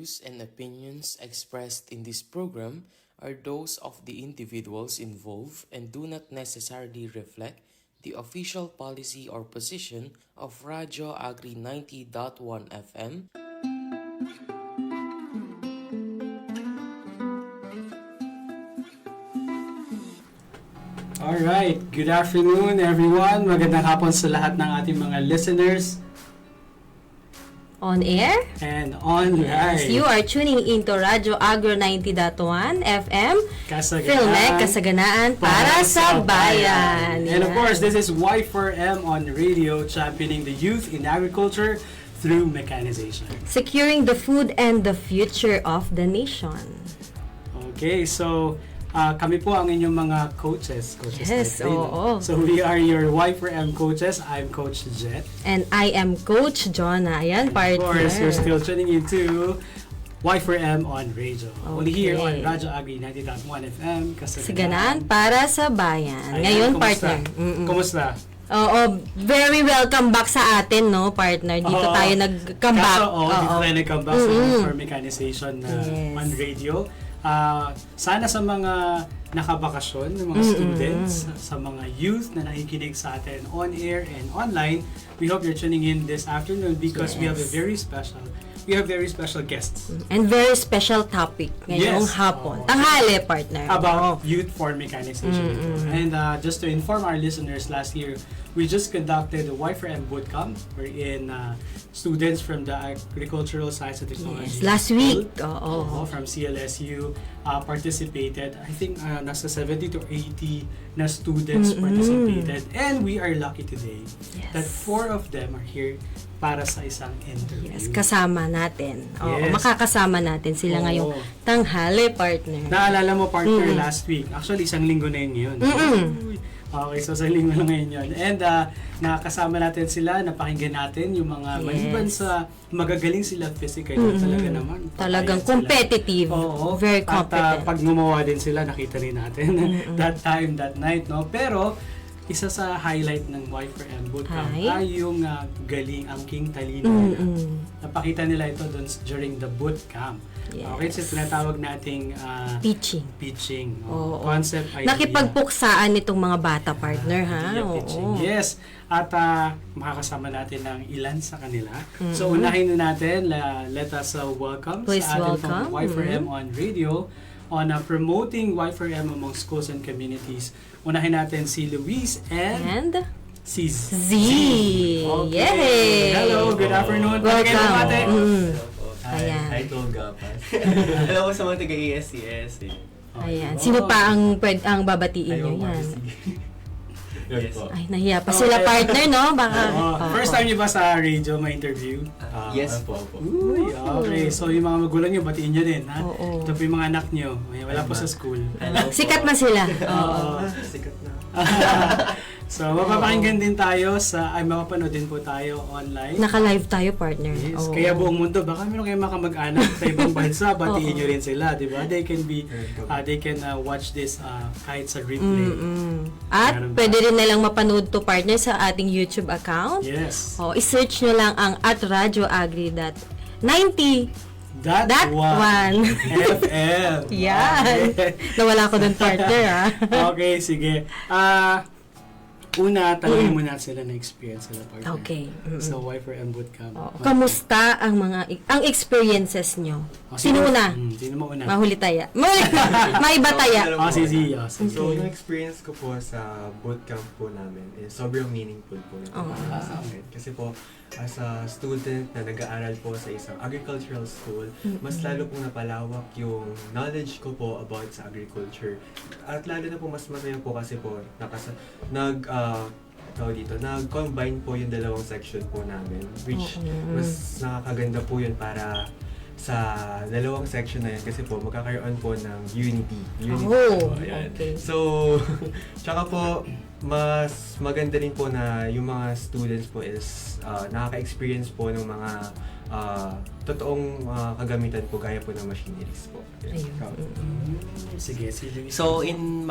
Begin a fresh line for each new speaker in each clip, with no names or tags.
views and opinions expressed in this program are those of the individuals involved and do not necessarily reflect the official policy or position of Radyo Agri 90.1 FM.
Alright, good afternoon everyone. Magandang hapon sa lahat ng ating mga listeners
On air?
and online.
You are tuning into Radyo Agro 90.1 FM. Filmek, kasaganaan para sa bayan.
And of course, this is Y4M on radio, championing the youth in agriculture through mechanization.
Securing the food and the future of the nation.
Okay, so kami po ang inyong mga coaches.
Yes,
Nightly,
oo.
So we are your Y4M coaches. I'm Coach Jet.
And I am Coach Jonah. Ayan, partner.
Of course, you're still tuning into Y4M on radio. Only here on
Okay.
Radyo Agri 90.1 FM.
Kasaganaan para sa bayan.
Ayan,
Ngayon,
kumusta?
partner.
Kumusta?
Oo, very welcome back sa atin, no, partner. Dito
Oo.
tayo nag-come back.
Dito tayo nag-come back for mechanization
Yes.
on radio. Sana sa mga nakabakasyon, ng mga students, sa mga youth na nakikinig sa atin on air and online, we hope you're tuning in this afternoon because we have very special guests
And very special topic ngayong
Yes.
hapon.
Oo.
Tanghali, partner.
about youth for mechanization. And just to inform our listeners, last year we just conducted the Y4M bootcamp wherein students from the Agricultural Science and Technology
Yes, last
School,
week. Oo.
from CLSU participated. I think nasa 70 to 80 na students participated, and we are lucky today that 4 of them are here para sa isang interview.
Yes, kasama natin. Oo,
Yes.
makakasama natin sila
Oo.
ngayong tanghali, partner.
Naalala mo, partner, last week. Actually, isang linggo na yun ngayon. Okay, so isang linggo na ngayon yun. And nakakasama natin sila, napakinggan natin yung mga maliban sa magagaling sila physically. Talaga naman.
Talagang
papayat sila.
competitive.
Oo.
Very
At
competent.
pag gumawa din sila, nakita rin natin that time, that night, no? Pero, isa sa highlight ng Y4M bootcamp ay yung galing, angking talino nila. Napakita nila ito during the bootcamp.
Yes.
Okay, so tinatawag nating
Pitching.
Oo. Concept idea.
Nakipagpuksaan itong mga bata, partner, ha?
Idea pitching.
Oo.
Yes. At makakasama natin ng ilan sa kanila. So unahin na natin, let us welcome
Please
sa atin
welcome.
from Y4M on radio on promoting Y4M among schools and communities. Unahin natin si Luis and si
Z.
Okay.
Yay!
Hello, good afternoon.
Welcome.
Ate.
Ayan.
Hi, Tol Gapas. Hello ko sa mga taga-ESCS eh.
Ayan. Sino pa ang babatiin nyo yan?
Yes.
Ay, nahiya pa sila, partner, no? Baka.
First time niyo ba sa radio ma-interview?
Yes po.
Uy, okay. So yung mga magulang niyo, batiin niyo din, ha?
Oo.
Ito po yung mga anak niyo. Wala po sa school.
Sikat na sila.
Oo.
Sikat na.
So, mapapakinggan din tayo mapapanood din po tayo online.
Naka-live tayo, partner.
Yes,
Oo.
kaya buong mundo, baka meron kayong makamag-anak sa ibang bansa, batiin nyo rin sila, di ba? They can watch this kahit sa replay.
At
Meron ba?
pwede rin nilang mapanood to, partner, sa ating YouTube account.
Yes.
I-search nyo lang ang @radioagri.90.
That one.
one.
FM.
Yan.
Okay.
Nawala ko dun, partner, ha?
Okay, sige. Una, tanongin muna sila na experience sila, partner.
Okay.
So, Y4M bootcamp.
Kamusta ang experiences nyo? Sino una?
Sino mo una?
Mahuli taya. Maiba taya.
Sige.
So, yung experience ko po sa bootcamp po namin is sobrang meaningful po na sa akin. Kasi po, as a student na nag-aaral po sa isang agricultural school, mas lalo pong napalawak yung knowledge ko po about sa agriculture. At lalo na po mas masaya po kasi po nag-combine po yung dalawang section po namin, which mas nakakaganda po yun para sa dalawang section na yun kasi po magkakaroon po ng unity. Ayan.
Okay.
So, tsaka po mas maganda rin po na yung mga students po is nakaka-experience po ng mga totoong kagamitan po gaya po ng machineries po.
Sige, Luis.
So, in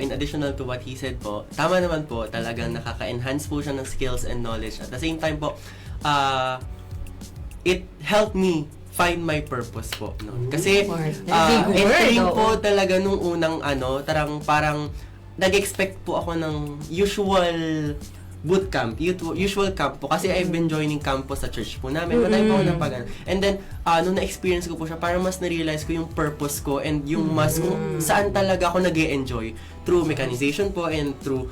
additional to what he said po, tama naman po, talagang nakaka-enhance po siya ng skills and knowledge. At the same time po, it helped me find my purpose po. No? Kasi,
Partner. Big word,
entering po
oo.
talaga nung unang parang nag-expect po ako ng usual bootcamp, usual camp po. Kasi I've been joining camp po sa church po namin. Madami po ako napagano. And then, nung na-experience ko po siya, parang mas na-realize ko yung purpose ko and yung mas kung saan talaga ako nag-e-enjoy through mechanization po and through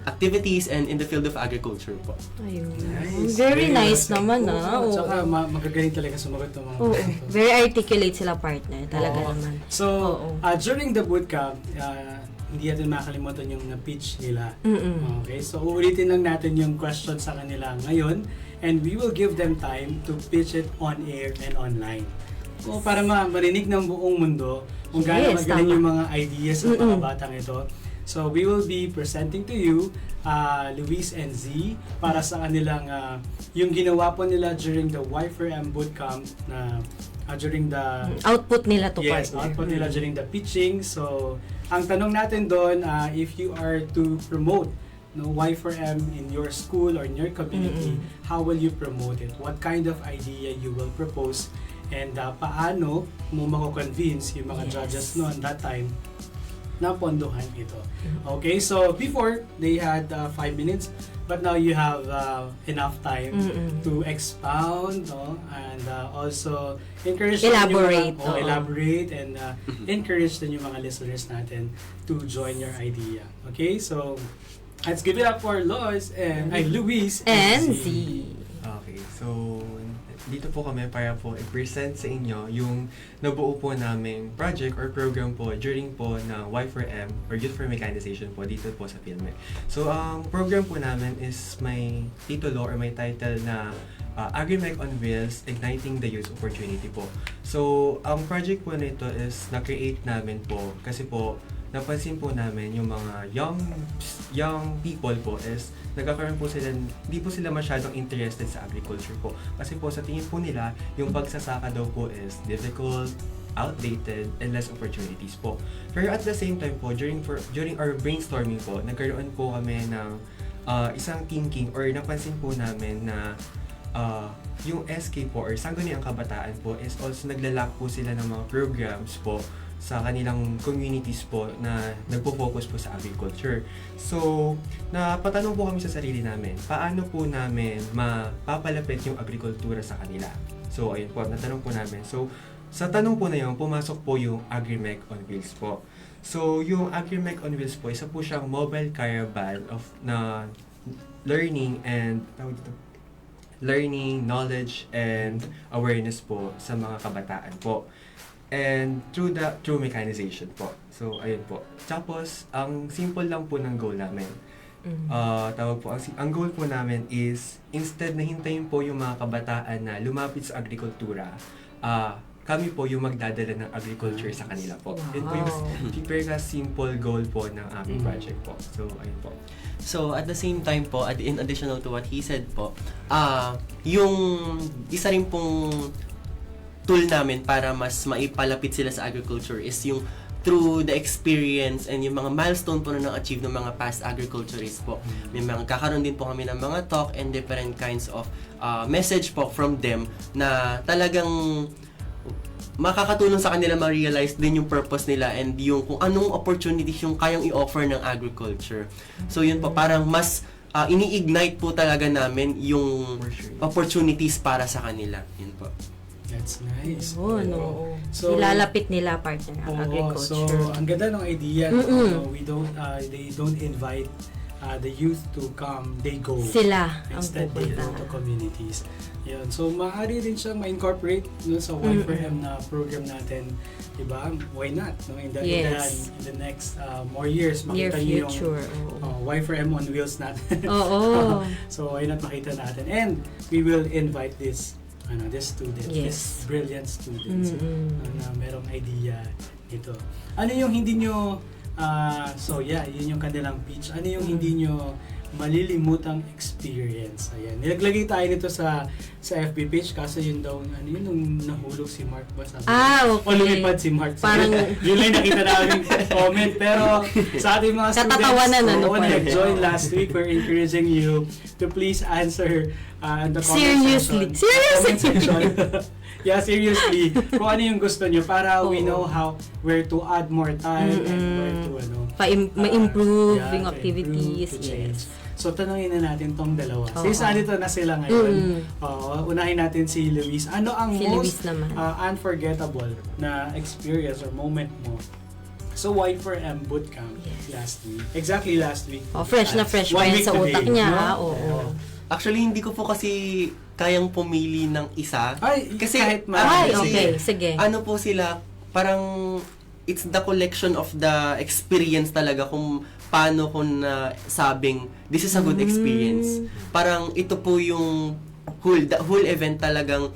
activities and in the field of agriculture po.
Ayun.
Nice.
Very nice
well said.
naman,
Oo,
Oo.
Tsaka magagaling talaga sumagot ng mga
Oo.
ganito.
Very articulate sila, partner. Talaga
Oo.
naman.
So,
Oo.
during the bootcamp, hindi natin makalimutan yung na-pitch nila.
Mm-mm.
Okay, so uulitin lang natin yung question sa kanila ngayon and we will give them time to pitch it on air and online. So, para marinig ng buong mundo kung gaano
Yes,
magaling
tama.
yung mga ideas ng mga batang ito. So, we will be presenting to you Luis and Z para sa kanilang yung ginawa po nila during the Y4M bootcamp na during the
Output nila to,
yes,
partner.
output nila during the pitching. So, ang tanong natin doon, if you are to promote Y4M in your school or in your community, how will you promote it? What kind of idea you will propose? And paano mo mako-convince yung mga
Yes.
judges noon that time na pondohan ito. Okay, so before, they had 5 minutes, but now you have enough time to expound, no? And also encourage din
Elaborate,
yung mga,
oo.
elaborate and encourage din yung mga listeners natin to join your idea. Okay, so let's give it up for Lois and Luis
And Z.
Okay, so dito po kami para po i-present sa inyo yung nabuo po naming project or program po during po na Y4M or Youth for Mechanization po dito po sa PhilMech. So, ang program po namin is may titulo or may title na AgriMech on Wheels, Igniting the Youth Opportunity po. So, ang project po na ito is na-create namin po kasi po napansin po namin yung mga young people po is nagkakaroon po sila, hindi po sila masyadong interested sa agriculture po. Kasi po sa tingin po nila, yung pagsasaka daw po is difficult, outdated, and less opportunities po. Pero at the same time po, during our brainstorming po, nagkaroon po kami ng isang thinking or napansin po namin na yung SK po or Sangguniang Kabataan po is also naglalak po sila ng mga programs po sa kanilang communities po na nagpo-focus po sa agriculture. So, napatanong po kami sa sarili namin, paano po namin mapapalapit yung agrikultura sa kanila? So, ayun po, natanong po namin. So, sa tanong po na yun, pumasok po yung AgriMech on Wheels po. So, yung AgriMech on Wheels po, isa po siyang mobile caravan na learning, knowledge, and awareness po sa mga kabataan po. And through mechanization po. So, ayun po. Tapos, ang simple lang po ng goal namin. Ang goal po namin is, instead na hintayin po yung mga kabataan na lumapit sa agrikultura, kami po yung magdadala ng agriculture sa kanila po. Yun po yung super simple goal po ng aming project po. So, ayun po.
So, at the same time po, in additional to what he said po, yung isa rin pong tool namin para mas maipalapit sila sa agriculture is yung through the experience and yung mga milestone po na na-achieve ng mga past agriculturists po. May mga kakaroon din po kami ng mga talk and different kinds of message po from them na talagang makakatulong sa kanila ma-realize din yung purpose nila and yung kung anong opportunities yung kayang i-offer ng agriculture. So yun po, parang mas ini-ignite po talaga namin yung opportunities para sa kanila. Yun po.
That's nice.
Oo, no.
So,
Ilalapit nila, partner, ang agriculture.
So, ang ganda ng idea. They don't invite the youth to come, they go.
Sila ang
Instead, they
pupunta.
go to communities. Yun. So, maaari rin siyang ma-incorporate sa Y4M na program natin. Diba? Why not? No? In the next more years,
Near
makita niyo
future.
yung Y4M on wheels natin.
Oo.
So, why not makita natin? And we will invite these students, these brilliant students na merong idea nito. Ano yung hindi nyo, yun yung kanilang pitch. Ano yung hindi nyo malilimutang experience? Ayan. Nilaglagay tayo nito sa FB page kasi yun daw, nung nahulog si Mark ba? Sabi
Okay.
o lumipad si Mark.
Parang
yun lang nakita namin comment. Pero sa ating mga students,
Katatawanan,
nag-join last week, we're encouraging you to please answer in the comment
Seriously.
comment section. Yeah, seriously. Kung ano yung gusto nyo para we know where to add more time and where to
ma-improve yung
to
activities.
improve, to change.
Yes.
So, tanungin na natin tong dalawa.
Oo.
Since nandito na sila ngayon, unahin natin si Luis. Ano ang
Si
most
Luis naman.
unforgettable na experience or moment mo sa Y4M bootcamp last week? Exactly last week.
Fresh na fresh pa
1
yan
week
sa
today,
utak niya.
no?
Oo.
Actually, hindi ko po kasi kayang pumili ng isa.
Ay,
Kasi,
kahit
Ay,
kasi,
okay. Sige.
ano po sila, parang it's the collection of the experience talaga kung paano ko na sabing this is a good experience. Parang ito po yung the whole event talagang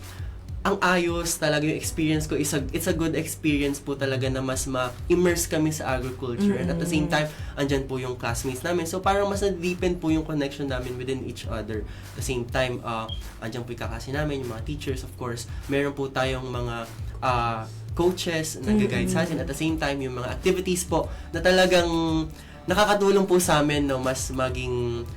ang ayos talaga yung experience ko. It's a good experience po talaga na mas ma-immerse kami sa agriculture. And at the same time, andyan po yung classmates namin. So parang mas na-deepen po yung connection namin within each other. At the same time, andyan po yung kakasi namin, yung mga teachers of course. Meron po tayong mga coaches na nag-guide sa atin. At the same time, yung mga activities po na talagang nakakatulong po sa amin no, mas maging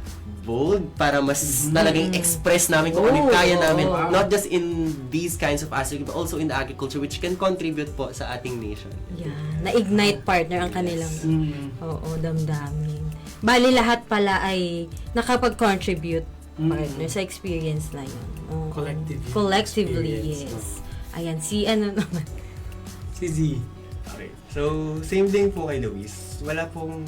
bold para mas talagang express namin kung ano yung kaya namin. Not just in these kinds of aspects, but also in the agriculture which can contribute po sa ating nation.
Yeah. Na-ignite partner ang kanilang damdamin. Bali lahat pala ay nakapag-contribute partner sa experience na yun. Oo. Collectively,
experience,
yes. Ayan, si ano naman.
Si Z.
Okay. So, same thing po kay Luis. Wala pong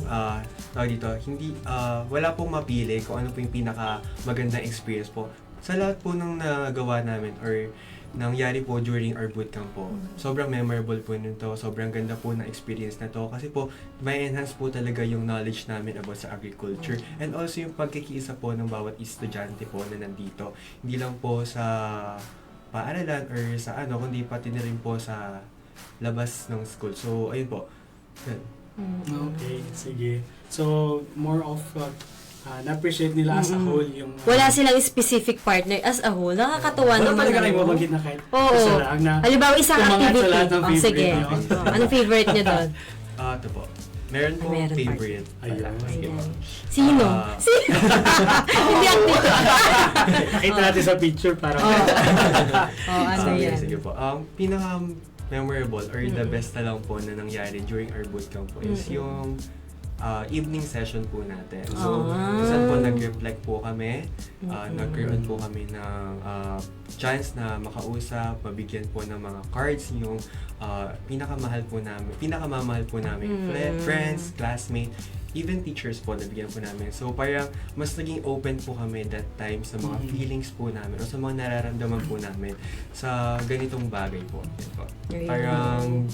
wala pong mapili kung ano po yung pinaka magandang experience po. Sa lahat po ng nagawa namin or nangyari po during our bootcamp po, sobrang memorable po nito. Sobrang ganda po ng experience na to kasi po may enhance po talaga yung knowledge namin about sa agriculture and also yung pagkikiisa po ng bawat estudyante po na nandito. Hindi lang po sa paaralan or sa kundi pati na rin po sa labas ng school. So, ayun po.
Okay, sige. So, more of na-appreciate nila as a whole yung...
Wala silang specific partner as a whole. Nakakatuwa
wala
naman.
talaga kayo
ano.
mabagit na kahit
Oo.
isa lang na...
Halimbawa, isang
umangat sa
activity.
lahat ng favorite
Sige.
nyo.
Anong favorite niyo doon?
Ito po. Meron po
Meron
favorite.
Ayun.
Sige po.
Sino? Sino? Hindi active.
Nakita natin sa picture parang...
Ano yan?
Sige po. Pinaka-memorable or the best na lang po na nangyari during our bootcamp po is yung evening session po natin. So, kung saan po nag-reflect po kami, nagkaroon po kami ng chance na makausap, mabigyan po ng mga cards yung pinakamamahal po namin friends, classmates, even teachers po nabigyan po namin. So parang mas naging open po kami that time sa mga feelings po namin o sa mga nararamdaman po namin sa ganitong bagay po. Yan po. Parang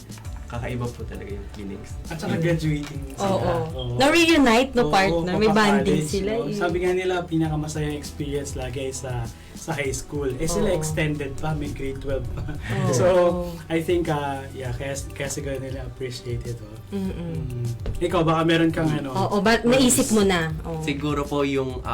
kakaiba po talaga yung feelings.
At saka graduating sila.
Oo. Na-reunite, no, partner. May bonding sila.
Sabi nga nila, pinakamasayang experience lagi sa high school. Sila extended pa, may grade 12 pa. So, I think, kaya siguro nila appreciate ito. Ikaw, baka meron kang
Oo, naisip mo na.
Siguro po yung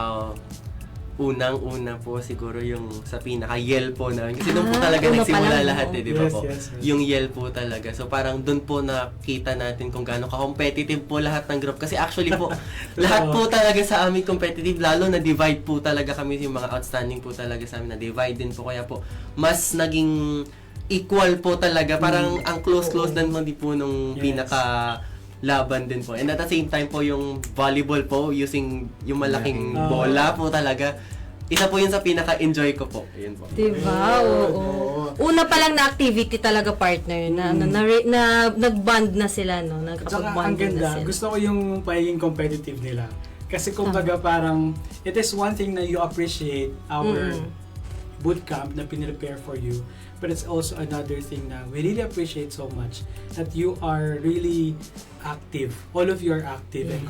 unang-una po siguro yung sa pinaka-yell po namin. Kasi doon po talaga nagsimula lahat di ba po?
Yes.
Yung yell po talaga. So parang doon po nakita natin kung gaano ka-competitive po lahat ng group. Kasi actually po, lahat po talaga sa amin competitive. Lalo na-divide po talaga kami yung mga outstanding po talaga sa amin. Na-divide din po. Kaya po, mas naging equal po talaga. Parang ang close-close din po nung pinaka laban din po. And at the same time po yung volleyball po using yung malaking bola po talaga. Isa po yun sa pinaka-enjoy ko po. Ayun po.
Diba? Oo. Una pa lang na activity talaga, partner, na nag-bond na sila, no?
At saka ang
Nakapag-bond na
ganda,
sila.
gusto ko yung pagiging competitive nila. Kasi kumbaga parang, it is one thing na you appreciate our bootcamp na pinrepare for you. But it's also another thing na we really appreciate so much that you are really active. All of you are active and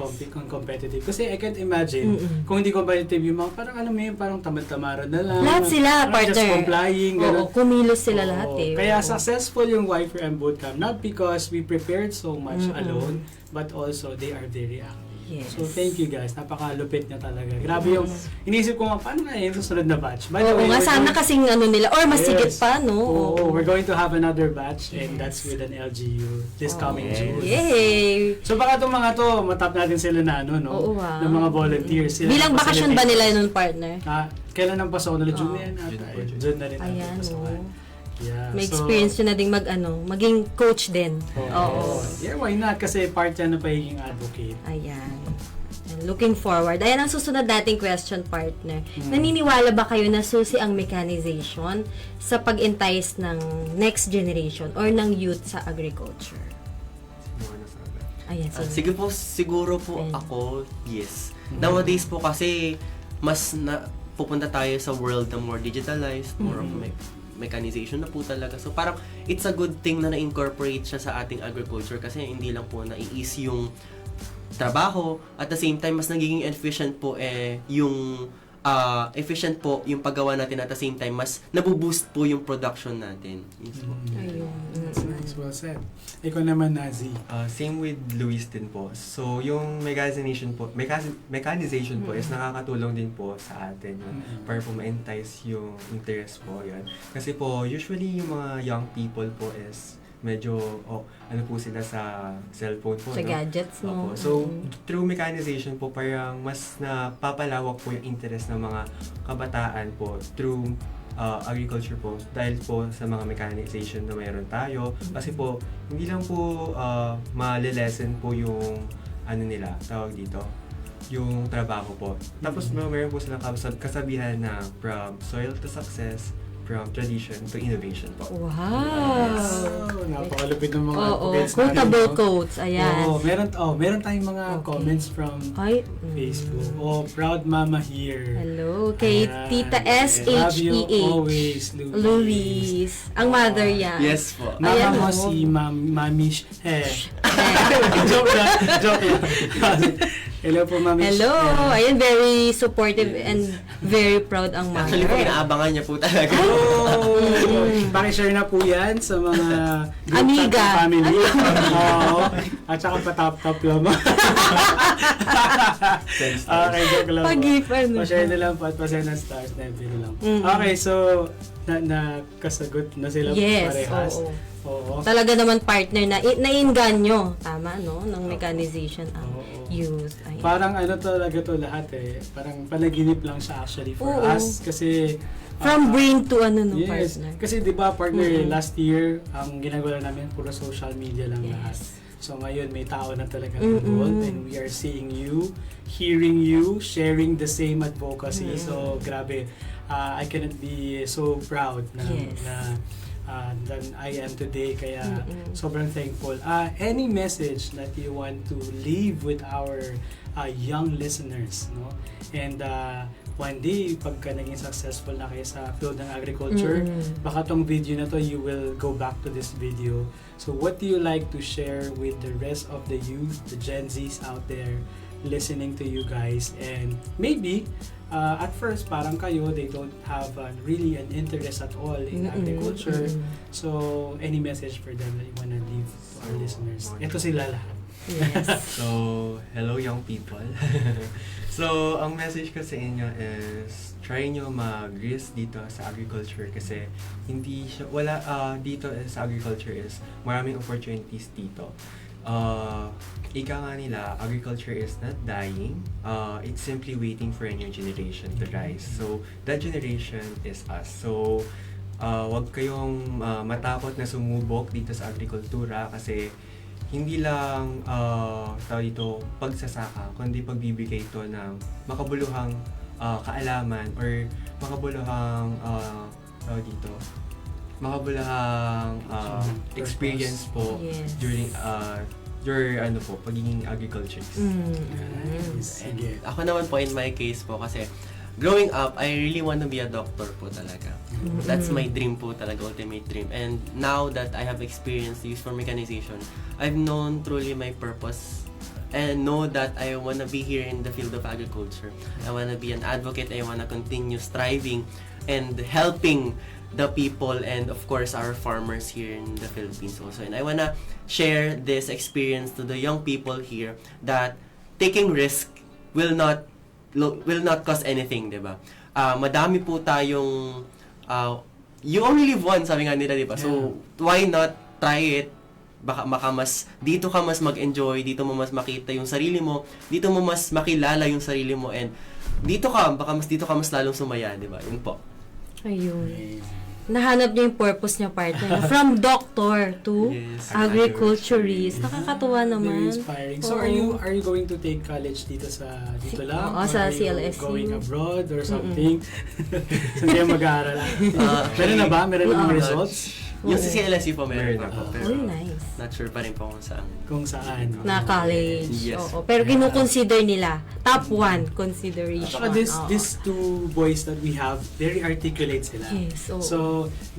competitive. Kasi I can't imagine kung hindi competitive yung mga parang parang tamad-tamaran na lang.
Lahat sila,
parang
partner.
just complying.
Oo, kumilos sila lahat
Kaya successful yung Y4M Bootcamp. Not because we prepared so much alone, but also they are very active.
Yes.
So, thank you guys. Napakalupit na talaga. Grabe yung, inisip ko nga, paano nga yung susunod na batch? By the
Oo
way,
nga,
we're
sana
going-
kasing nila, or mas sigit pa, no?
Oo, we're going to have another batch and that's with an LGU this coming June.
Yay!
So, baka itong mga to, matap natin sila na, no?
Oo, wow.
Ng mga volunteers. Sila
Bilang bakasyon ba
facilitators.
nila nun, partner?
Kailan ang pasok na? June
Oo.
na yan ata.
June po, June.
June na rin ang
Ayan,
pasokan.
oh.
Yeah.
May
so,
experience yun na ding maging coach din. Oo.
Yeah, why not? Kasi part yan ng pagiging advocate.
Ayan. And looking forward. Ayan ang susunod nating question, partner. Naniniwala ba kayo na susi ang mechanization sa pag-entice ng next generation or ng youth sa agriculture?
Sino ano sa akin?
Ayan, sige.
Siguro po
Ayan.
ako, yes. Nowadays po kasi mas pupunta tayo sa world na more digitalized, more of mechanization na po talaga. So parang it's a good thing na na-incorporate siya sa ating agriculture kasi hindi lang po nai-ease yung trabaho, at the same time mas nagiging efficient po yung paggawa natin, at the same time mas nabuboost po yung production natin. Yes po.
Ayun.
That's nice. Well said. Ikaw naman, Nazi.
Same with Luis din po. So, yung mechanization po is nakakatulong din po sa atin yun, para po ma-entice yung interest po yun. Kasi po, usually yung mga young people po is medyo, ano po sila sa cellphone po,
Sa
no?
gadgets, no?
Opo. So, through mechanization po, parang mas napapalawak po yung interest ng mga kabataan po through agriculture po, dahil po sa mga mechanization na mayroon tayo. Kasi po, hindi lang po malilesen po yung ano nila, tawag dito, yung trabaho po. Tapos mayroon po silang kasabihan na from soil to success, from tradition to innovation po.
Wow!
Napakalupit ng mga
Oo,
quotes natin,
quotable
no?
quotes. Ayan.
Oo, meron taying mga
Okay.
comments from
Ay,
Facebook. Oh, proud mama here.
Hello, kay
Ayan.
Tita
Love you
SHEH.
always, Louise.
Luis. Ang mother yan.
Yes po.
Mama
Ayan,
mo
oh.
si Mami joke lang. Hello po, Mami
Hello. Ayan, very supportive and very proud ang mother.
Actually po, inaabangan niya po talaga.
Oh! Pakishare na po yan sa mga group
Amiga.
chat ng family. Oo. At saka pa-tap-tap lang. Okay, joke lang po.
Pag-gift, ano.
Pa-share na lang po at pa-send ng stars na video lang po.
Mm.
Okay, so nakasagot na sila
Yes,
parehas.
oo.
Oo.
Talaga naman partner na naiinganyo. Tama, no? Ng mechanization ang
Oo.
youth. Ayan.
Parang ano talaga to lahat eh. Parang panaginip lang siya actually for
Oo.
us. Kasi
From brain to ano, no,
yes.
partner?
Kasi di ba partner, last year, ang ginagawa namin puro social media lang lahat.
Yes.
So ngayon may tao na talaga involved and we are seeing you, hearing you, sharing the same advocacy. So grabe, I cannot be so proud na,
Yes.
than I am today. Kaya sobrang thankful. Any message that you want to leave with our young listeners, no? And one day, pagka naging successful na kayo sa field ng agriculture, baka tong video na to, you will go back to this video. So what do you like to share with the rest of the youth, the Gen Zs out there listening to you guys? And maybe, at first, parang kayo, they don't have really an interest at all in agriculture. So, any message for them that you wanna leave to our listeners? Ito sila lahat.
Yes.
So, hello young people. So, ang message ko sa inyo is try nyo mag-risk dito sa agriculture kasi hindi siya, dito sa agriculture is maraming opportunities dito. Ika nga nila, agriculture is not dying. It's simply waiting for a new generation to rise. So, that generation is us. So, wag kayong matakot na sumubok dito sa agrikultura kasi hindi lang tawag dito pagsasaka, kundi pagbibigay ito ng makabuluhang kaalaman or makabuluhang tawag dito makabuluhang experience po
Yes.
during your pagiging agriculturist.
Sige.
Ako naman po, in my case po, kasi growing up, I really want to be a doctor po talaga. That's my dream po talaga, ultimate dream. And now that I have experienced use for mechanization, I've known truly my purpose and know that I want to be here in the field of agriculture. I want to be an advocate. I want to continue striving and helping the people and of course our farmers here in the Philippines also. And I want to share this experience to the young people here that taking risk will not cost anything, 'di ba? Madami po tayong you only live once, sabi nga nila, 'di ba? So why not try it? Baka mas dito ka mas mag-enjoy, dito mo mas makita yung sarili mo, dito mo mas makilala yung sarili mo, and dito ka mas lalong sumaya, di ba? Yun po.
Ayun. Nahanap niya yung purpose niya, partner. From doctor to
Yes.
agriculturist. Nakakatuwa
Very
naman.
inspiring. So
Oo.
are you going to take college dito lang?
Oo,
Or
sa
are you
CLSU.
going abroad or something? Saan kayo mag-aaral? Meron na ba? Meron na
Oo.
mga results?
Yung sa CLSU po meron
Meron
pa po.
na.
Pero
Uy, nice.
not sure pa rin po kung saan.
Kung saan?
Na college.
Yes.
Oo. Pero kinukonsider nila. Top 1 consideration.
Saka
Oo.
these two boys that we have, very articulate sila.
Yes, oo.
So,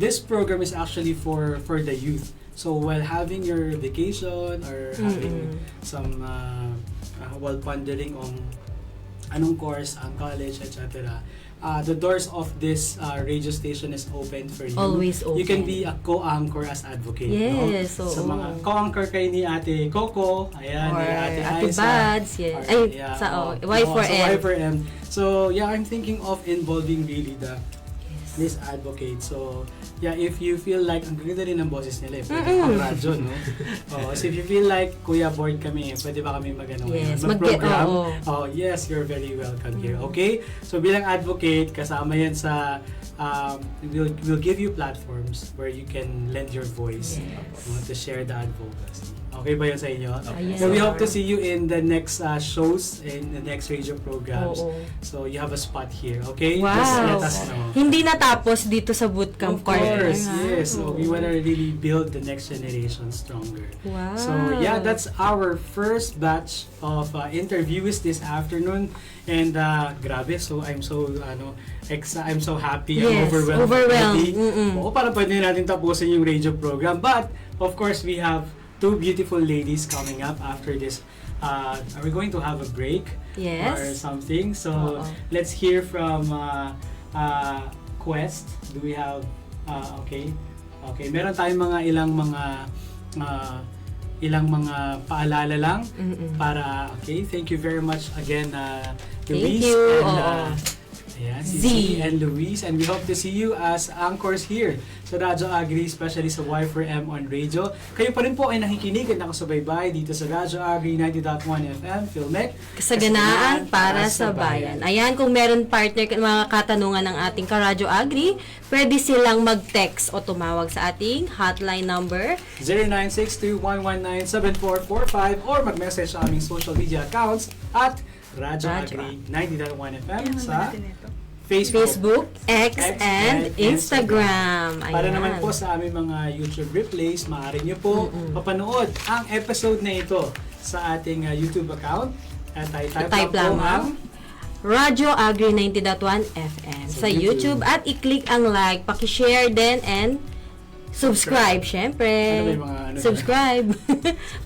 this program is actually for the youth. So, while having your vacation or having some while pondering on anong course ang college, etc., the doors of this radio station is open for you.
Always open.
You can be a co-anchor as advocate.
Yes,
no? Sa
oo.
mga co-anchor kayo ni Ate Coco, ayan,
Or
ni Ate
Ate
Aiza,
Bads, yes.
or-
Ay,
yeah,
sa
oo.
Y4M.
Sa Y4M. So, yeah, I'm thinking of involving really this advocate. So, yeah, if you feel like, ang ganda rin ng boses nila eh, pwede pang radyo, no? So if you feel like, kuya, bored kami, pwede ba kami
Yes,
mag-program?
oo.
Oh, yes, you're very welcome here. Okay? So bilang advocate, kasama yan sa, we'll give you platforms where you can lend your voice to share the advocacy. Okay ba yun sa inyo?
Ayan.
So we hope to see you in the next shows, in the next radio programs.
Oo.
So you have a spot here, okay?
Wow.
Just let us know.
Hindi natapos dito sa bootcamp
Of course,
ha?
yes. So
Oo.
we want to really build the next generation stronger.
Wow.
So yeah, that's our first batch of interviews this afternoon, and grabe. So I'm so I'm so happy. I'm
Yes,
overwhelmed.
overwhelmed.
already. Oo, para pwede natin tapusin yung radio program. But of course, we have two beautiful ladies coming up after this. Are we going to have a break
Yes.
or something? So
Oo.
let's hear from Quest. Do we have okay. Meron tayong ilang mga paalala lang para thank you very much again
Thank
Luis
you.
and ayan, si
Z.
Z and Luis, and we hope to see you as anchors here sa Radyo Agri, especially sa Y4M on Radio. Kayo pa rin po ay nakikinig at nakasubaybay dito sa Radyo Agri 90.1 FM, Filmec.
Kasaganaan para sa bayan. Ayan, kung meron partner mga katanungan ng ating Karadyo Agri, pwede silang mag-text o tumawag sa ating hotline number
0962-119-7445 or mag-message sa aming social media accounts at Radyo
Radyo
Agri 90.1 FM sa Facebook.
X, and Instagram. Ayan.
Para naman po sa aming mga YouTube replays, maaari nyo po mapanood ang episode na ito sa ating YouTube account. At
Type lamang Radyo Agri 90.1 FM sa YouTube at i-click ang like, paki-share din and subscribe, syempre.
Ano ba yung mga
Subscribe.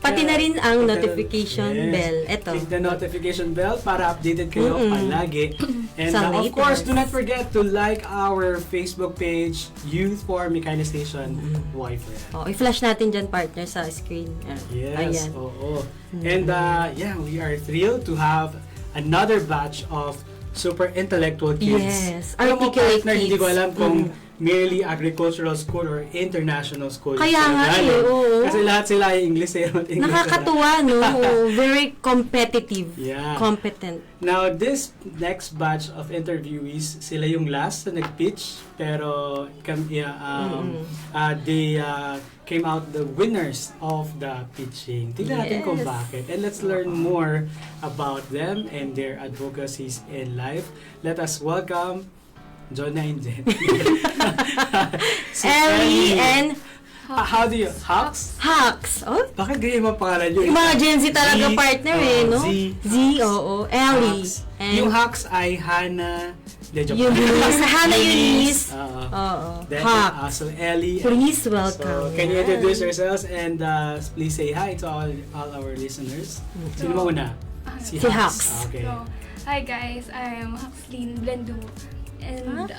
Pati na rin ang
Click the-
notification
yes.
bell. Ito.
Click the notification bell para updated kayo palagi. And
Sa
of course,
latest.
do not forget to like our Facebook page, Youth for Mikayla Station, Y4M.
Oh, i-flash natin dyan, partner, sa screen.
Yes,
Ayan.
oo. And yeah, we are thrilled to have another batch of super intellectual kids.
Yes,
Alam mo,
articulate
partner, hindi ko
kids.
alam kung merely agricultural school or international school.
Kaya
sila
nga
galing.
eh, oo.
Kasi lahat sila ay Inglesero at Inglesera.
Nakakatuwa, no? Oo, very competitive.
Yeah.
Competent.
Now, this next batch of interviewees, sila yung last na nag-pitch, pero they came out the winners of the pitching. Tignan natin kung
Yes.
bakit. And let's learn more about them and their advocacies in life. Let us welcome Jonah and Jen. Si
Ellie and
how do you? Hux?
Hux. Oh,
Bakit ganyan yung pangalan nyo?
yung mga Gen Z talaga
Z,
partner eh, no?
Z,
oo. Ellie.
Hux.
And
Yung Hux ay Hannah.
Eunice. Hannah Eunice.
Oo. Then,
Hux.
so Ellie.
Please
So,
welcome.
can you
Yan.
introduce yourselves and please say hi to all our listeners? Sino mo una?
Si Hux.
Okay.
So, hi guys, I'm Huxlyn Blendu. And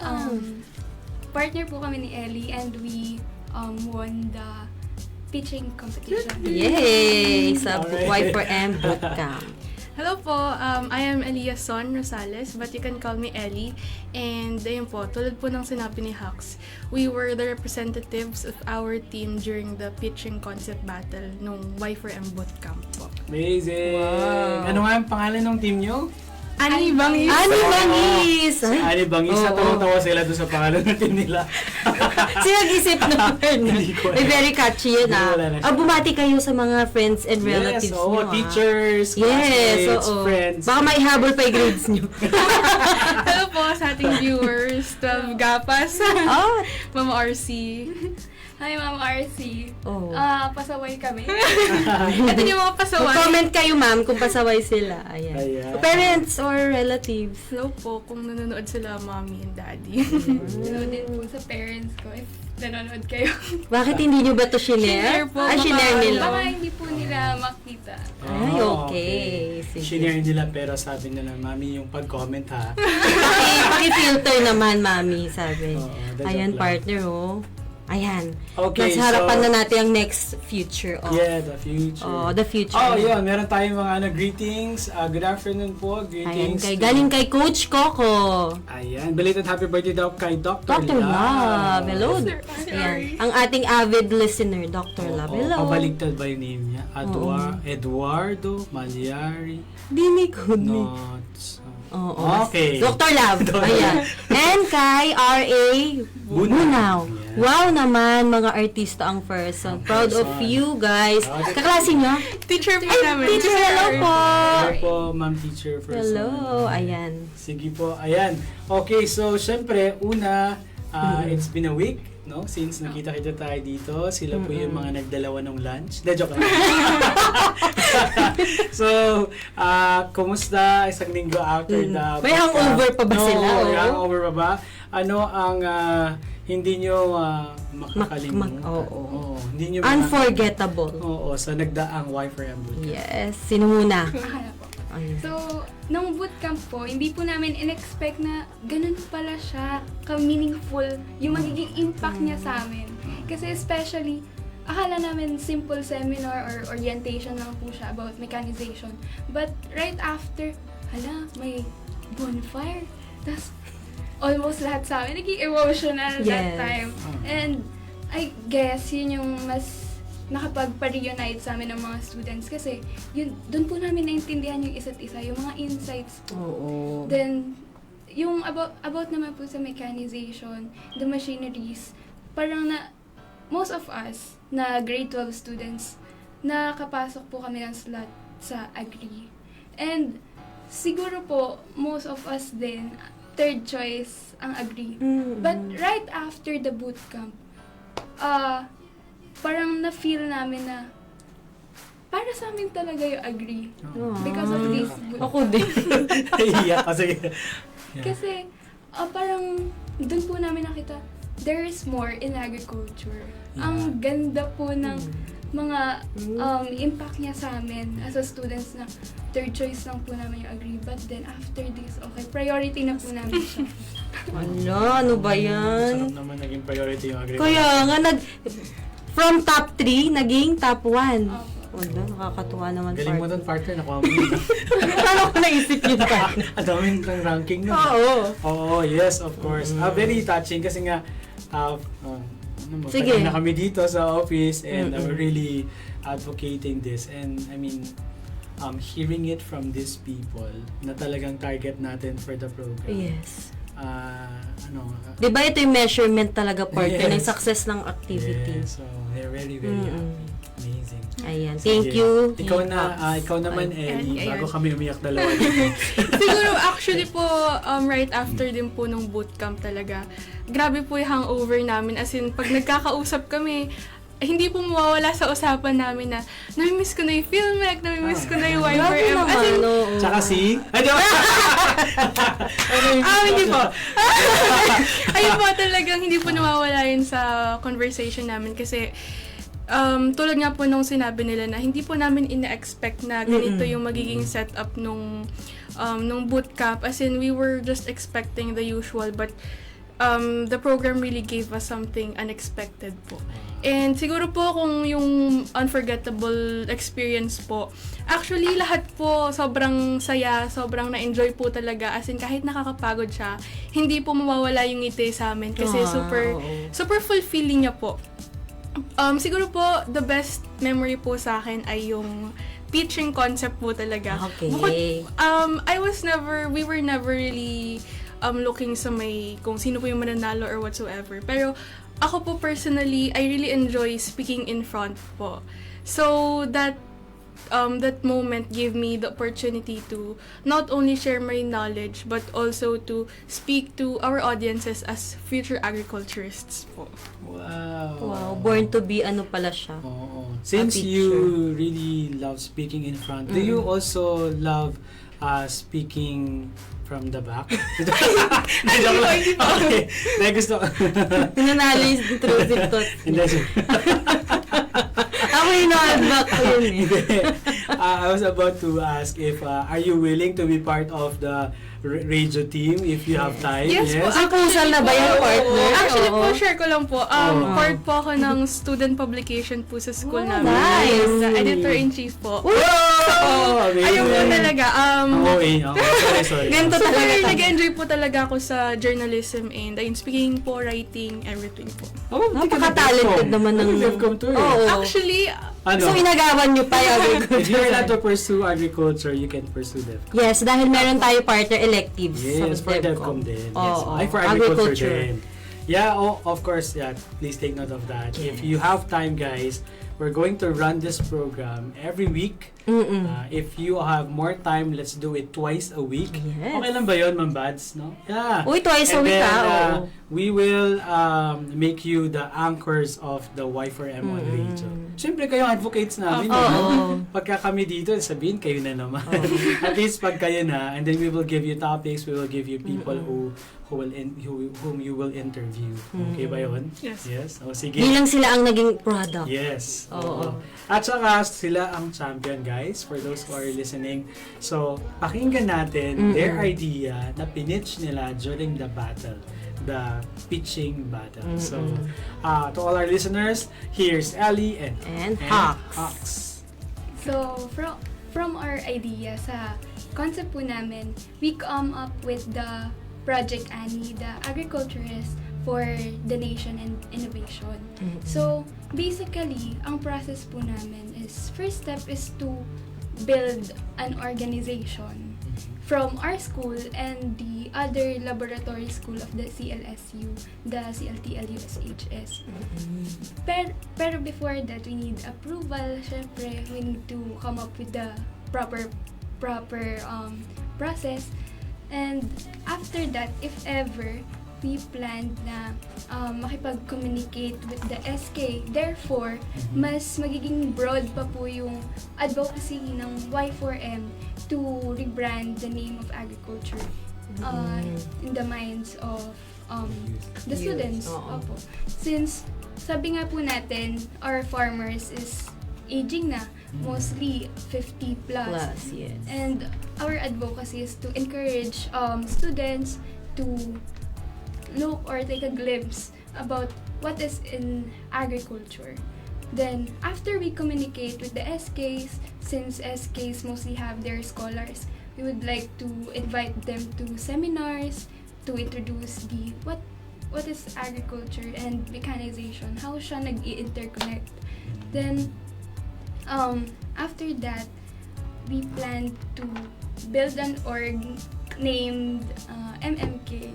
partner po kami ni Ellie and we won the pitching competition.
Yay! Sa
Alright.
Y4M Bootcamp.
Hello po, I am Eliason Rosales, but you can call me Ellie. And ayun po, tulad po ng sinabi ni Hux, we were the representatives of our team during the pitching concept battle nung Y4M Bootcamp po.
Amazing!
Wow.
Ano nga ang pangalan ng team nyo?
Ani Bangis.
Ani Bangis!
Si Ani Bangis,
Oo.
natawa-tawa sila doon sa pangalan natin nila.
Sino nag-isip naman?
Hindi ko alam.
Ay, very catchy yun
Wala na siya.
bumati kayo sa mga friends and relatives
Yes, oo,
nyo.
teachers,
Yes,
classmates,
oo.
friends.
Baka maihabol pa yung grades nyo.
Hello po sa ating viewers. 12 Gapas.
Oh,
Mama RC.
Hi, Ma'am RC.
oh.
Pasaway kami.
Ito yung mga pasaway.
Comment kayo, ma'am, kung pasaway sila. Ayan.
Ayan.
Parents or relatives.
Hello po kung nanonood sila mommy and daddy.
Hello din po sa parents ko if nanonood kayo.
Bakit hindi nyo ba ito
Share
shinare?
po,
Shinare
baka-
nila.
Baka hindi po nila makita.
Ay, okay. Sige.
Shinare nila pero sabi nila, Mami, yung pag-comment ha.
Paki-filter naman, mami, sabi.
Oo, that's
Ayan,
a plan.
partner, oh. Ayan.
Okay,
Nasa harapan
so-
na natin ang next future of.
Yeah, the future.
Oh, the future.
Oh, yun. Meron tayong mga greetings. Good afternoon po.
Ayan,
Greetings.
galing kay Coach Coco.
Ayan. Belated happy birthday daw kay Dr.
Dr. Love. Hello.
Sir,
Ayan. Ang ating avid listener, Dr. Love. Hello.
Pabaligtad ba yung name niya? Eduardo Malyari
Dini ko ni.
Notes.
Oo.
Okay.
Dr. Love. Ayan. And kay R.A. Bunaw.
Yeah.
Wow naman, mga artista ang person. Proud of you guys. Kaklase niyo?
Teacher po
Ay,
namin.
teacher, hello po.
Hello po, ma'am teacher first.
Hello. Ayan.
Sige po, ayan. Okay, so syempre, una, it's been a week, no? Since nakita-kita tayo dito, sila po yung mga nagdalawa ng lunch. De, joke lang. So, kumusta isang linggo after the...
May hangover pa ba sila?
May
Oo.
hangover pa ba? Ano ang hindi nyo makakalimutan?
Oo.
Hindi nyo
Unforgettable.
Oo, sa nagdaang YFM boot.
Yes. Sino muna?
Akala po.
Ayun.
So, nung bootcamp po, hindi po namin in-expect na ganun pala siya ka-meaningful yung magiging impact niya sa amin. Kasi especially, akala namin simple seminar or orientation lang po siya about mechanization. But right after, may bonfire. Tapos, almost lahat sa amin naging emotional that
Yes.
time. And I guess yun yung mas nakapagpa-reunite sa amin ng mga students kasi yun, doon po namin naintindihan yung isa't isa, yung mga insights po.
Oo.
Then, yung about naman po sa mechanization, the machineries, parang most of us na grade 12 students, nakapasok po kami ng slot sa Agri. And siguro po, most of us din, third choice ang Agri. But right after the bootcamp, parang na-feel namin na para sa amin talaga yung Agri. Because of this bootcamp.
Ako din.
Iyak kasi. Yeah.
Kasi parang doon po namin nakita, there is more in agriculture. Ang ganda po ng mga impact niya sa amin as a students na third choice lang po namin yung Agri. But then after this, okay, priority na po namin siya.
Ala, ano ba yan?
Sarap naman naging priority yung agriculture.
Kaya nga, from top 3, naging top 1.
Opo.
Wala, nakakatuwa naman.
Galing mo doon, partner. Nakuha mo yun.
Paano ko naisip yun?
Ang daming kang ranking nun.
Oo.
Oo, yes, of course. Very touching kasi nga,
Sige.
matagal na kami dito sa office and we're really advocating this. And I mean, hearing it from these people na talagang target natin for the program.
Yes. Di ba ito yung measurement talaga, partner, ng
Yes.
success ng activity?
Yes, so they're very, very amazing.
Ayan.
Sige.
Thank you.
Ikaw naman, Ellie,
Ayan.
bago kami umiyak dalawa dito.
Siguro actually po, right after din po nung bootcamp talaga, grabe po yung hangover namin. As in, pag nagkakausap kami, hindi po mawawala sa usapan namin na nami-miss ko na yung Filmec, nami-miss ko na yung
Grabe
YFM. As in,
naman, oo.
Tsaka si... Ay, di ba?
hindi po. Ayun po, talagang hindi po nawawala yun sa conversation namin kasi tulad nga po nung sinabi nila na hindi po namin ina-expect na ganito yung magiging setup nung bootcamp. As in, we were just expecting the usual but the program really gave us something unexpected po. And siguro po kung yung unforgettable experience po, actually lahat po sobrang saya, sobrang na-enjoy po talaga. As in, kahit nakakapagod siya, hindi po mawawala yung ngiti sa amin kasi super fulfilling niya po. Siguro po, the best memory po sa akin ay yung pitching concept po talaga.
Okay.
We were never really looking sa kung sino po yung mananalo or whatsoever. Pero ako po personally, I really enjoy speaking in front po. So that moment gave me the opportunity to not only share my knowledge but also to speak to our audiences as future agriculturists po.
Wow, born to be pala siya.
Oo. Since
A
you
teacher.
really love speaking in front, do you also love speaking from the back? Joke lang. Okay. Dahil gusto
Nanalo yung intrusive thoughts.
Hindi.
Ako yung back ko yun
I was about to ask if are you willing to be part of the radio team if you have time?
Yes po.
Ang kusal na ba yung partner?
Actually po,
Oo.
share ko lang po. Part po ako ng student publication po sa school namin.
nice.
As the editor-in-chief po.
Amazing.
Ayun po talaga.
Sorry.
Ganito
Super
talaga.
nag-enjoy po talaga ako sa journalism and ayun, speaking po, writing, everything po.
Napaka-talented naman ng...
Devcom to eh.
Oo.
Actually,
So, inagawan nyo pa yung
If you're not to pursue agriculture, you can pursue Devcom.
Yes, dahil meron tayo partner electives
Yes,
sa
for
Devcom.
Devcom din.
Oo.
Yes. Ay, for agriculture din. Yeah, of course, yeah. Please take note of that. If you have time, guys, we're going to run this program every week. If you have more time, let's do it twice a week.
Yes.
Okay lang ba yun, Ma'am Bads? No? Yeah.
Uy, twice a
And
week
then,
oo.
we will make you the anchors of the Y4M1 radio. Siyempre, kayo advocates namin.
Oo.
Pagka kami dito, sabihin kayo na naman. At least pag kayo na, and then we will give you topics, we will give you people whom you will interview. Okay ba yun?
Yes.
Yes? O sige.
Di lang sila ang naging product.
Yes.
Oo.
At saka sila ang champion, guys, for those who are listening. So, pakinggan natin their idea na pinitch nila during the battle, the pitching battle. So, to all our listeners, here's Ellie and
Hawks.
Hawks.
So, from our idea sa concept po namin, we come up with the Project Annie, the agriculturist for the nation and innovation. So, basically, ang process po namin is, first step is to build an organization from our school and the other laboratory school of the CLSU, the CLTLUSHS. Pero before that, we need approval. Syempre, we need to come up with the proper process. And after that, if ever, we planned na makipag-communicate with the SK. Therefore, mas magiging broad pa po yung advocacy ng Y4M to rebrand the name of agriculture in the minds of the students. Opo. Since, sabi nga po natin, our farmers is aging na, mostly 50 plus.
Yes.
And our advocacy is to encourage students to look or take a glimpse about what is in agriculture. Then, after we communicate with the SKs, since SKs mostly have their scholars, we would like to invite them to seminars to introduce what is agriculture and mechanization, how siya nag-i-interconnect. Then, after that, we plan to build an org named MMK.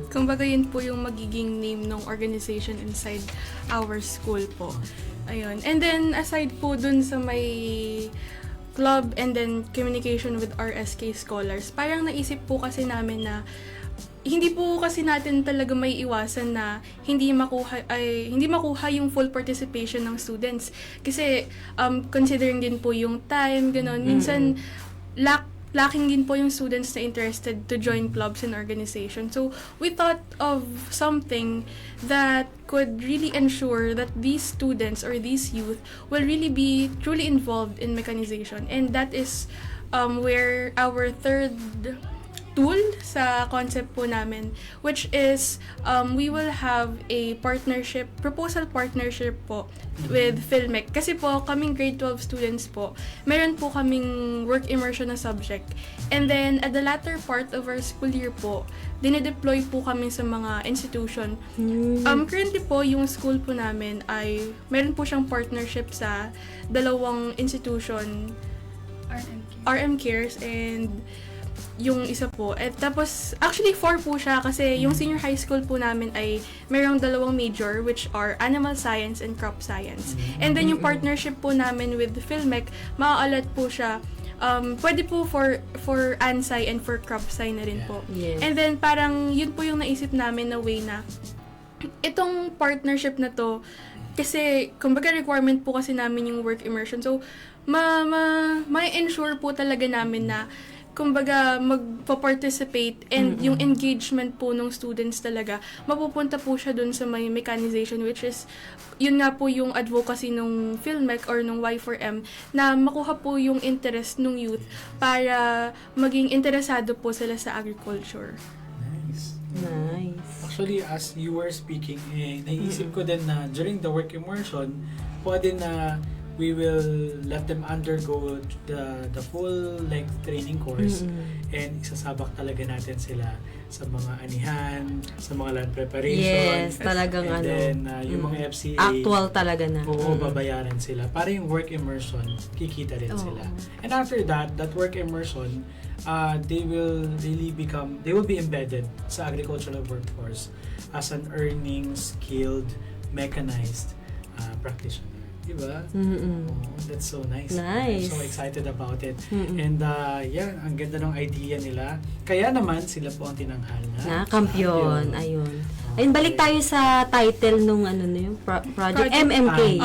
Kumbaga yun po yung magiging name ng organization inside our school po. Ayun. And then, aside po dun sa may club and then communication with our SK scholars, parang naisip po kasi namin na hindi po kasi natin talaga may iwasan na hindi makuha yung full participation ng students kasi considering din po yung time ganon minsan lacking din po yung students na interested to join clubs and organizations. So we thought of something that could really ensure that these students or these youth will really be truly involved in mechanization, and that is where our third tool sa concept po namin, which is we will have a proposal partnership po with Filmec. Kasi po, kaming grade 12 students po, meron po kaming work immersion na subject. And then, at the latter part of our school year po, dinedeploy po kami sa mga institution. Currently po, yung school po namin ay, meron po siyang partnership sa dalawang institution, RM Cares and yung isa po. At tapos, actually 4 po siya kasi yung senior high school po namin ay mayroong dalawang major which are animal science and crop science. And then yung partnership po namin with Filmec, maa-allot po siya. Pwede po for ANSI and for crop sci na rin po.
Yes.
And then parang yun po yung naisip namin na way na itong partnership na to kasi kumbaga requirement po kasi namin yung work immersion. So ma-ensure po talaga namin na kumbaga magpa-participate and yung engagement po ng students talaga mapupunta po siya dun sa may mechanization, which is yun nga po yung advocacy ng Filmec or ng Y4M na makuha po yung interest ng youth para maging interesado po sila sa agriculture.
Nice.
Actually, as you were speaking, naisip ko din na during the work immersion, pwede na we will let them undergo the full length training course and isasabak talaga natin sila sa mga anihan, sa mga land preparation.
Yes, talagang
and then yung mga FCA
actual talaga na.
Oo, babayaran sila. Para yung work immersion, kikita rin sila. And after that work immersion, they will be embedded sa agricultural workforce as an earning, skilled, mechanized practitioner. Diba? That's so nice. I'm so excited about it. And ang ganda ng idea nila. Kaya naman, sila po ang tinanghal na
kampiyon. Ayun. Ayun, balik tayo sa title nung project MMK.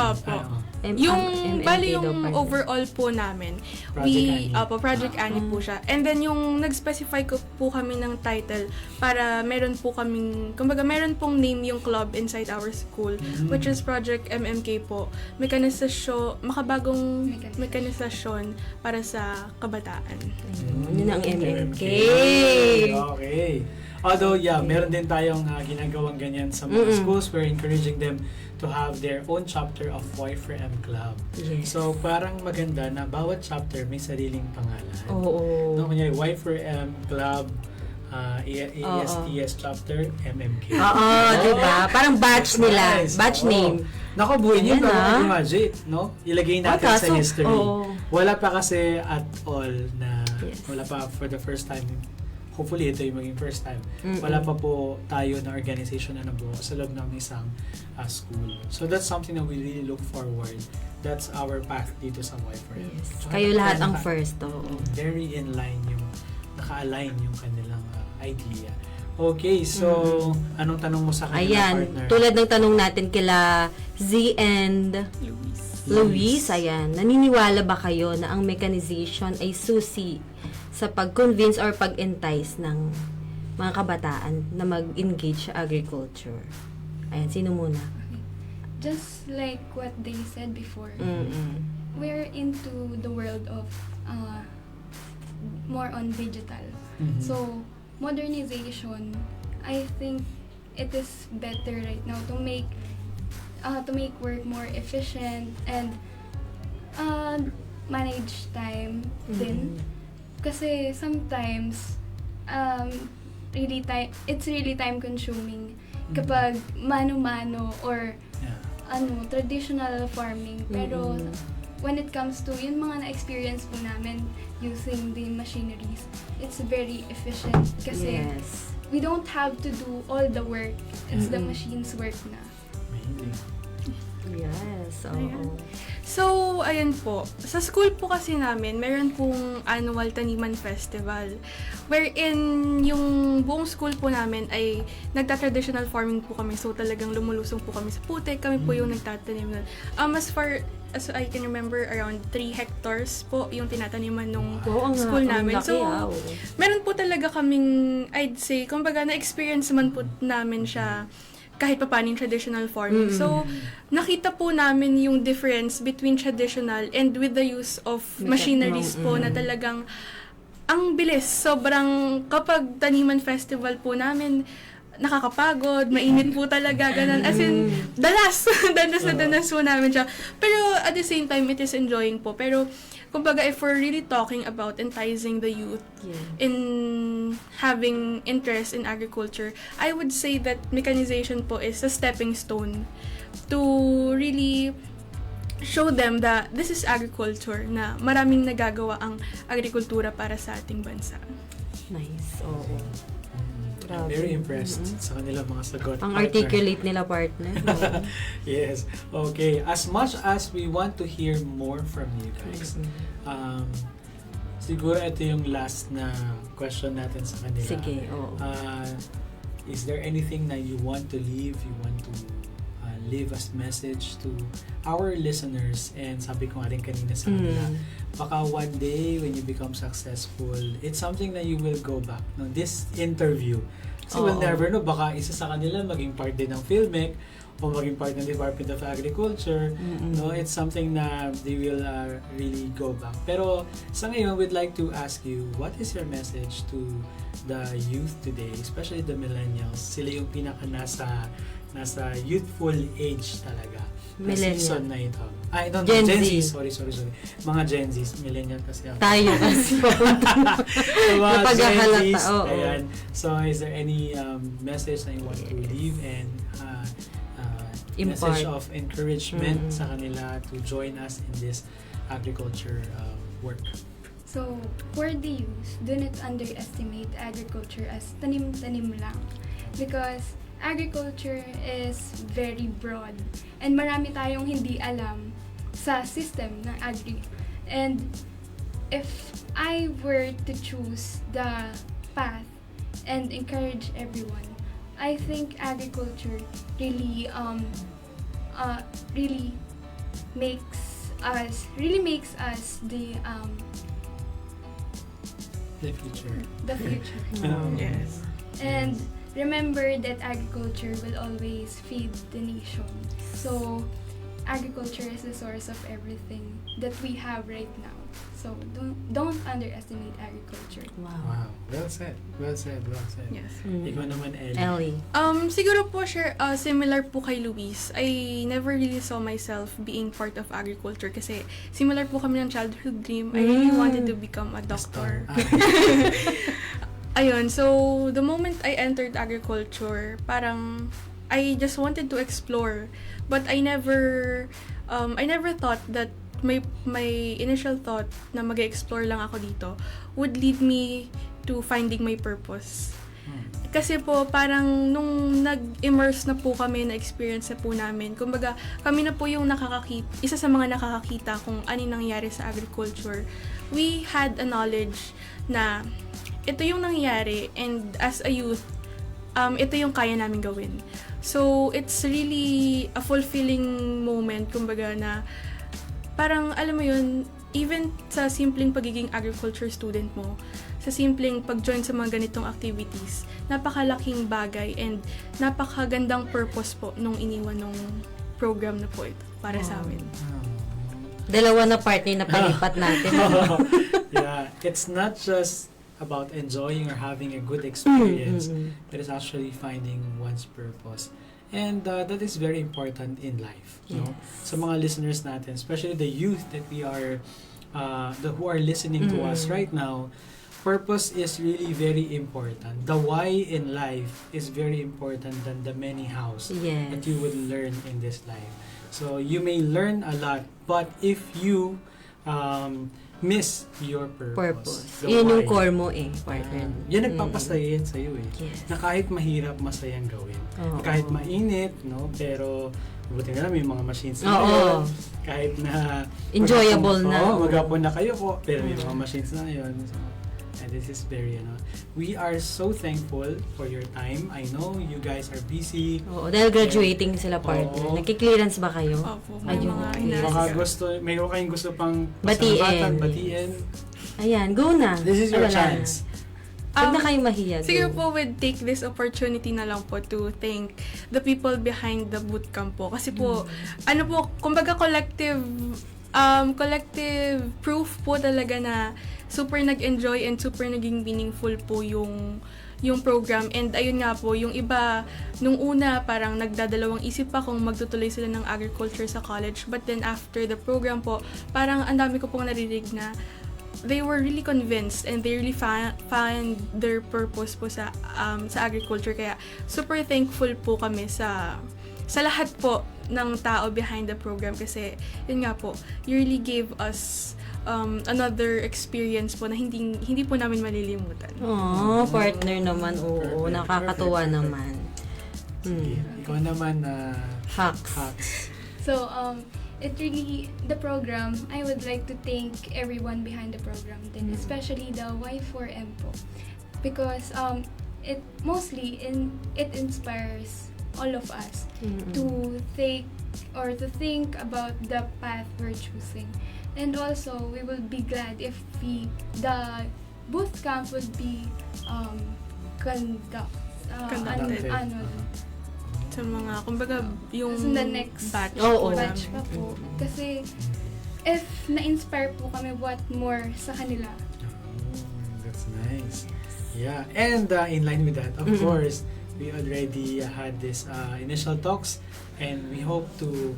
Bali yung overall po namin, Project Annie po siya. And then yung nag-specify ko po kami ng title para meron po kaming, kumbaga meron pong name yung club inside our school, which is Project MMK po. Makabagong mekanisasyon para sa kabataan.
Yun ang MMK.
Okay. Although, meron din tayong ginagawang ganyan sa mga schools. We're encouraging them to have their own chapter of Y4M Club.
Yes.
So, parang maganda na bawat chapter may sariling pangalan.
Oo.
No, kunyari, Y4M Club, ASTS chapter, MMK.
Oo, diba? Parang batch nila.
Nice.
Batch name.
Naku, buuin yun.
Ayan,
Parang graduate, no? Ilagay natin sa history. Wala pa kasi at all na, wala pa for the first time. Hopefully, ito yung maging first time. Wala pa po tayo na organization na nabuo sa loob ng isang school. So, that's something that we really look forward. That's our path dito sa Y4M.
Yes. Kayo lahat ang first.
Very in line naka-align yung kanilang idea. Okay, so, anong tanong mo sa kanilang partner?
Tulad ng tanong natin kila Z and Luis, naniniwala ba kayo na ang mechanization ay susi sa pag-convince or pag-entice ng mga kabataan na mag-engage sa agriculture? Ayan, sino muna?
Just like what they said before, we're into the world of more on digital. So, modernization, I think it is better right now to make work more efficient and manage time din. Kasi sometimes it's really time consuming kapag mano-mano or traditional farming. Pero when it comes to yung mga na-experience po namin using the machineries, it's very efficient kasi we don't have to do all the work. It's the machine's work na.
Amazing.
Yes.
So, ayan po. Sa school po kasi namin, meron pong annual Taniman Festival. Wherein yung buong school po namin ay nagta-traditional farming po kami. So, talagang lumulusong po kami sa putik. Kami po yung nagtatanim nun. As far as I can remember, around 3 hectares po yung tinataniman nung school namin. So, meron po talaga kaming, I'd say, kumbaga na-experience man po namin siya kahit pa paano yung traditional farming. So, nakita po namin yung difference between traditional and with the use of machineries po na talagang ang bilis. Sobrang, kapag Taniman Festival po namin, nakakapagod, mainit po talaga, ganun. As in, danas. danas po namin siya. Pero at the same time, it is enjoying po. Pero, kumbaga, if we're really talking about enticing the youth in having interest in agriculture, I would say that mechanization po is a stepping stone to really show them that this is agriculture, na maraming nagagawa ang agrikultura para sa ating bansa.
Nice. Oo.
I'm very impressed sa kanilang mga sagot.
Ang
partner.
articulate nila, partner. Oo.
Yes. Okay. As much as we want to hear more from you guys, siguro ito yung last na question natin sa kanila.
Sige, oo.
Is there anything na you want to leave, you want to leave as message to our listeners? And sabi ko nga rin kanina sa kanila, baka one day when you become successful, it's something that you will go back. No, this interview. So we'll never know, baka isa sa kanila maging part din ng Filmic o maging part ng Department of Agriculture. No, it's something na they will really go back. Pero sa ngayon, we'd like to ask you, what is your message to the youth today, especially the millennials? Sila yung pinaka nasa youthful age talaga.
Millennial.
Season na ito. Ay, no,
Gen
Gen
Z.
Z. Sorry. Mga Gen Z. Millennial kasi ako.
Tayo kasi papunta na.
So, mga Gen
Napaghahalata,
Zs.
oo.
Ayan. So, is there any message na you want to leave and message of encouragement sa kanila to join us in this agriculture work?
So, for the youth, do not underestimate agriculture as tanim-tanim lang. Because agriculture is very broad and marami tayong hindi alam sa system ng agri. And if I were to choose the path and encourage everyone, I think agriculture really makes us the
future.
Yes.
And remember that agriculture will always feed the nation. So, agriculture is the source of everything that we have right now. So, don't underestimate agriculture.
Wow. Well said.
Yes.
Ikaw naman, Ellie.
Ellie.
Siguro po, similar po kay Luis. I never really saw myself being part of agriculture kasi similar po kami ng childhood dream. I really wanted to become a doctor. Ayun, so the moment I entered agriculture, parang I just wanted to explore, but I never thought that my initial thought na mag-explore lang ako dito would lead me to finding my purpose. Kasi po, parang nung nag-immerse na po kami, na-experience na po namin, kumbaga, kami na po yung isa sa mga nakakakita kung ano nangyari sa agriculture. We had a knowledge na ito yung nangyari, and as a youth, ito yung kaya namin gawin. So, it's really a fulfilling moment, kumbaga, na parang, alam mo yun, even sa simpleng pagiging agriculture student mo, sa simpleng pag-join sa mga ganitong activities, napakalaking bagay and napakagandang purpose po nung iniwan nung program na po ito para sa amin.
Dalawa na partner na palipat natin.
Yeah, it's not just about enjoying or having a good experience, but it's actually finding one's purpose. And that is very important in life.
Yes.
No? Sa mga listeners natin, especially the youth that we are, who are listening to us right now, purpose is really very important. The why in life is very important than the many hows that you will learn in this life. So you may learn a lot, but if you miss your purpose.
Yun yung core mo partner.
Yan nagpapasaya yan sa'yo
Yes.
Na kahit mahirap, masayang gawin. Kahit mainit, no? Pero, buti na lang, may mga machines na ngayon. Kahit na
enjoyable na.
Maghapon na kayo po, pero may mga machines na ngayon. So, and this is very, we are so thankful for your time. I know you guys are busy.
Oo, dahil graduating sila partner. Nagki-clearance ba kayo?
Opo, may
Ayun.
mga
Baka
inaasikaso.
mayroon kayong gusto pang
Batiin.
batiin.
Ayan, go na.
This is your
Wala
chance.
Huwag na kayo mahiya.
Siguro
go.
po, would take this opportunity na lang po to thank the people behind the bootcamp po. Kasi po, kumbaga collective collective proof po talaga na super nag-enjoy and super naging meaningful po yung program. And ayun nga po, yung iba, nung una, parang nagdadalawang isip pa kung magtutuloy sila ng agriculture sa college. But then after the program po, parang ang dami ko pong narinig na they were really convinced and they really find their purpose po sa agriculture. Kaya super thankful po kami sa lahat po ng tao behind the program kasi yun nga po, you really gave us another experience po na hindi po namin malilimutan.
Oh, partner naman. Oo,
Perfect,
nakakatuwa
perfect.
naman.
Sige. Ikaw naman,
Hacks.
So, the program, I would like to thank everyone behind the program, then especially the Y4M po. Because it inspires all of us to think about the path we're choosing. And also, we will be glad if the boot camp would be
Conducted.
annually.
Sa mga, kumbaga, yung
So, the next
batch
Oo.
po
batch
namin.
pa po. Kasi, if na-inspire po kami, what more sa kanila?
That's nice. Yeah, and in line with that, of course, we already had this initial talks, and we hope to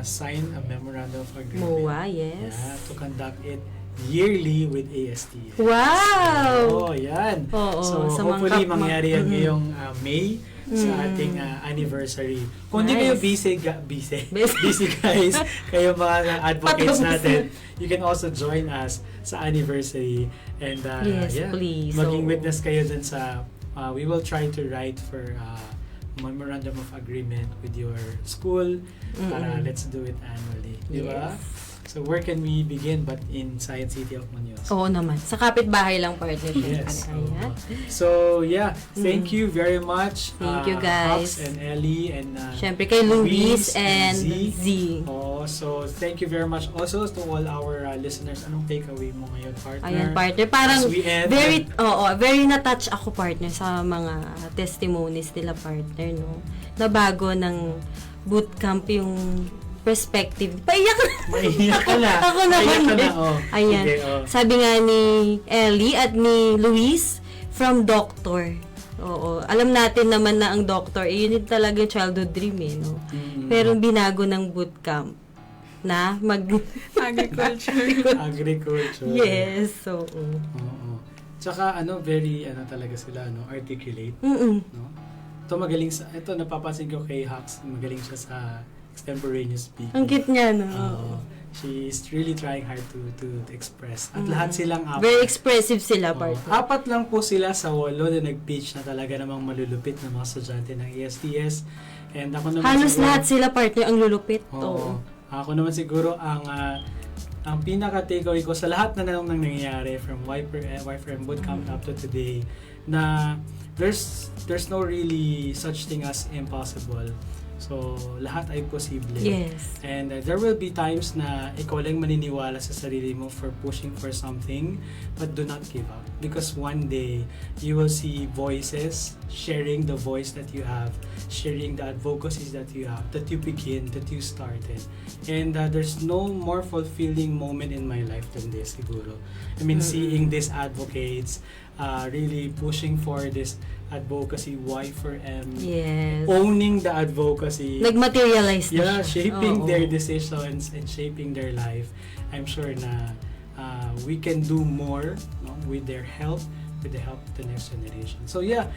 sign a memorandum of agreement.
MOA, yes.
Yeah, to conduct it yearly with ASTS.
Wow!
Oh, yan.
Oo,
So,
sa mga
hopefully,
kapma-
mangyari yan ngayong May sa ating anniversary. Kung hindi kayo
Nice.
busy guys, kayo mga advocates
Patapos
natin, you can also join us sa anniversary. And
Yes,
yeah,
please.
maging
So,
witness kayo dun sa, we will try to write for memorandum of agreement with your school para let's do it annually. Di ba?
Yes.
So where can we begin but in Science City of Muñoz?
Oo naman. Sa kapitbahay lang, partner.
Yes.
Ayan.
So yeah, thank you very much.
Thank you, guys.
Hox and Ellie and
Siyempre kay Luis and
Z.
Z.
Oh, so thank you very much also to all our listeners. Anong takeaway mo ngayon, partner?
Ayan, partner. Parang
As we end,
very na-touch ako, partner, sa mga testimonies nila, partner, no? Na bago ng bootcamp yung perspective. Paiyak na.
Maiyak ka na.
Ako naman
Maiyak ka na,
din.
oh.
Ayan.
Okay, oh.
Sabi nga ni Ellie at ni Luis, from doctor. Oo. Alam natin naman na ang doctor, yun yung talaga yung childhood dream, eh, no? Pero binago ng bootcamp na
Agriculture.
Agriculture.
Yes, so.
Oo. Tsaka very talaga sila articulate,
Mm-mm.
no? Ito napapansin ko kay Hux, magaling siya sa extemporaneous speaking.
Ang cute niya, no?
She's really trying hard to express. At lahat silang apat.
Very expressive sila,
Oo.
partner.
Apat lang po sila sa 8 na nag-pitch na talaga namang malulupit na mga estudyante ng ASTS. And ako naman
Halos
siguro-
lahat sila, partner, ang lulupit.
Oo.
Oo.
Ako naman siguro ang pinaka-takeaway ko sa lahat na nang nangyayari from Y4M Bootcamp up to today na there's no really such thing as impossible. So, lahat ay posible.
Yes.
And there will be times na ikaw lang maniniwala sa sarili mo for pushing for something, but do not give up. Because one day, you will see voices sharing the voice that you have, sharing the advocacies that you have, that you begin, that you started. And there's no more fulfilling moment in my life than this, siguro. I mean, seeing these advocates really pushing for this advocacy, Y4M,
Yes.
owning the advocacy,
Nag-materialize na siya.
shaping
Oo.
their decisions and shaping their life. I'm sure na we can do more, no, with their help, with the help of the next generation. So yeah,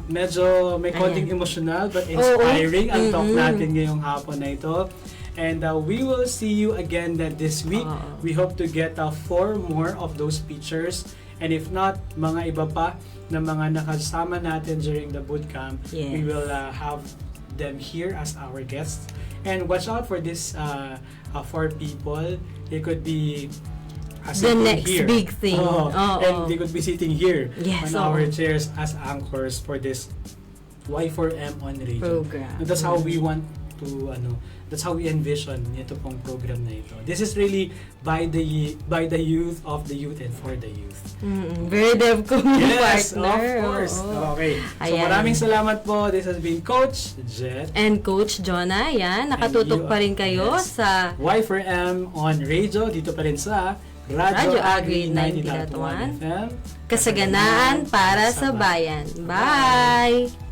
medyo may konting emotional but inspiring ang talk natin ngayong hapon na ito. And we will see you again this week. We hope to get 4 more of those pictures. And if not, mga iba pa na mga nakasama natin during the bootcamp,
Yes.
we will have them here as our guests. And watch out for this 4 people. They could be
The
sitting
next
here.
big thing.
Oo.
Oo.
And they could be sitting here
Yes,
on our
oo.
chairs as anchors for this Y4M on radio.
Program.
And that's how we want that's how we envision ito pong program na ito. This is really by the youth, of the youth, and for the youth.
Very DevCo
Yes,
partner.
of course.
Oo.
Okay. So
Ayan.
maraming salamat po. This has been Coach Jet.
And Coach Jonah, yan, nakatutok
you,
pa rin kayo
yes.
sa
Y4M on radio, dito pa rin sa
Radyo Agri 90.1
FM.
Kasaganaan para sa bayan. Bye!